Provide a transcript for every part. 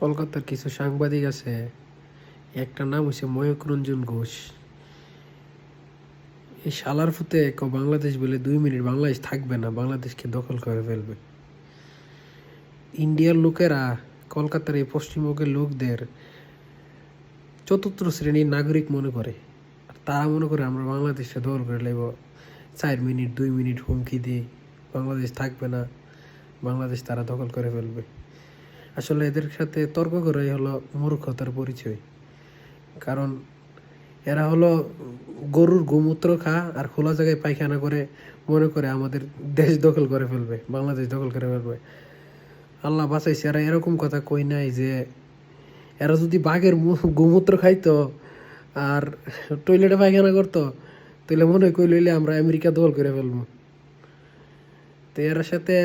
কলকাতার কিছু সাংবাদিক আছে, একটা নাম হচ্ছে ময়ূক রঞ্জন ঘোষ। এই শালার ফুতে বাংলাদেশ বলে 2 মিনিট বাংলাদেশ থাকবে না, বাংলাদেশকে দখল করে ফেলবে। ইন্ডিয়ার লোকেরা কলকাতার এই পশ্চিমবঙ্গের লোকদের চতুর্থ শ্রেণীর নাগরিক মনে করে। আর তারা মনে করে আমরা বাংলাদেশকে দখল করে নেব। 4 মিনিট 2 মিনিট হুমকি দিয়ে বাংলাদেশ থাকবে না, বাংলাদেশ তারা দখল করে ফেলবে। আসলে এদের সাথে তর্ক করাই হলো মূর্খতার পরিচয়। কারণ এরা হলো গরুর গোমূত্র খা আর খোলা জায়গায় পায়খানা করে মনে করে আমাদের দেশ দখল করে ফেলবে, বাংলাদেশ দখল করে ফেলবে। আল্লাহ বাঁচাইছে, এরা এরকম কথা কই নাই যে এরা যদি বাঘের গোমূত্র খাইতো আর টয়লেটে পায়খানা করতো তাহলে মনে কই লইলে আমরা আমেরিকা দখল করে ফেলবো। তো এর সাথে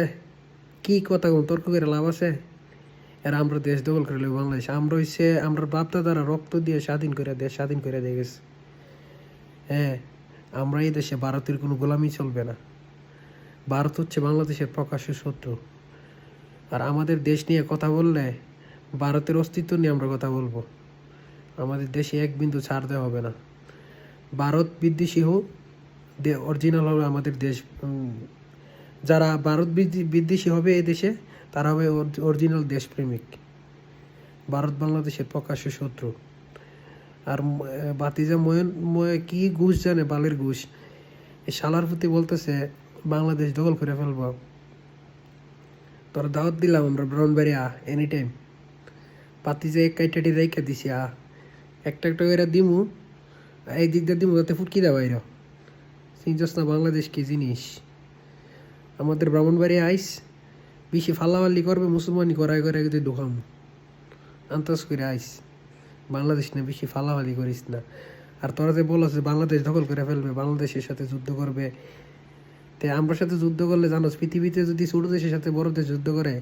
কি কথা তর্ক করে লাভ আছে? এরা আমরা দেশ দখল করে নেব বাংলাদেশ। আমরা বাপদাদারা রক্ত দিয়ে স্বাধীন করে দেশ স্বাধীন করে দিয়ে গেছে। হ্যাঁ, আমরা এই দেশে ভারতের কোনো গোলামি চলবে না। ভারত হচ্ছে বাংলাদেশের প্রকাশ্য শত্রু। আর আমাদের দেশ নিয়ে কথা বললে ভারতের অস্তিত্ব নিয়ে আমরা কথা বলবো। আমাদের দেশে এক বিন্দু ছাড় দেওয়া হবে না। ভারত বিদ্বেষী হোক, অরিজিনাল হবে আমাদের দেশ। যারা ভারত বিদ্বেষী হবে এই দেশে, তারা হবে অরিজিনাল দেশপ্রেমিক। ভারত বাংলাদেশের প্রকাশ্য শত্রু। আর বাতিজা কি ঘুষ জানে, বালের ঘুষ। এই শালার প্রতি বলতেছে বাংলাদেশ দখল করে ফেলবো। তোর দাওয়াত দিলাম আমরা ব্রাউনবাড়িয়া এনি টাইম। বাতিজা এক কাইটাটি রেখে দিছি একটা একটা করে দিমু, এই দিক দিয়ে দিমু যাতে ফুটকি দেওয়া বাইর। চিনছস না বাংলাদেশ কি জিনিস? আমাদের ব্রাহ্মণবাড়িয়া আইস, বেশি ফাল্লাফাল্লি করবে মুসলমানি করাই করে যদি ঢোকাম আন্তাজ করে আইস। বাংলাদেশ না বেশি ফালাফালি করিস না। আর তোরা যে বলছ বাংলাদেশ দখল করে ফেলবে, বাংলাদেশের সাথে যুদ্ধ করবে, তো আমরা সাথে যুদ্ধ করলে জানোস পৃথিবীতে যদি ছোট দেশের সাথে বড় দেশ যুদ্ধ করে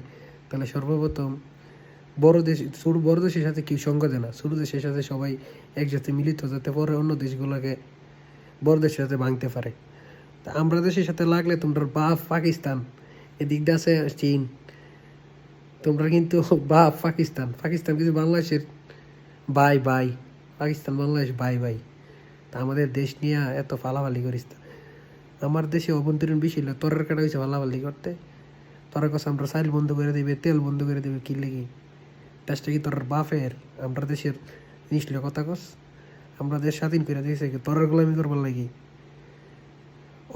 তাহলে সর্বপ্রথম বড় দেশের সাথে কেউ সঙ্গ দেয় না। ছোট দেশের সাথে সবাই একসাথে মিলিত যাতে পরে অন্য দেশগুলোকে বড় দেশের সাথে ভাঙতে পারে। তা আমরা দেশের সাথে লাগলে তোমরা বাপ পাকিস্তান, এদিক দিয়ে আছে চীন, তোমরা কিন্তু বাপ পাকিস্তান কিন্তু বাংলাদেশের bye bye. Pakistan Bangladesh bye bye. তা আমাদের দেশ নিয়ে এত ফালাফালি করিস না। আমার দেশে অভ্যন্তরীণ বিষয় হলো তরের কাটা হয়েছে ফালাফালি করতে। তোর কাছে আমরা চাইল বন্ধ করে দিবে, তেল বন্ধ করে দিবে, কি লেগে? দেশটা কি তোর বাপের? আমরা দেশের জিনিস কথা কস। আমরা দেশ স্বাধীন করে দিয়েছে কি তোর গোলামি করবার লাগি?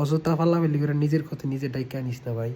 অযথা ফালাফালি করে নিজের কথা নিজে ডাইকে আনিস না ভাই।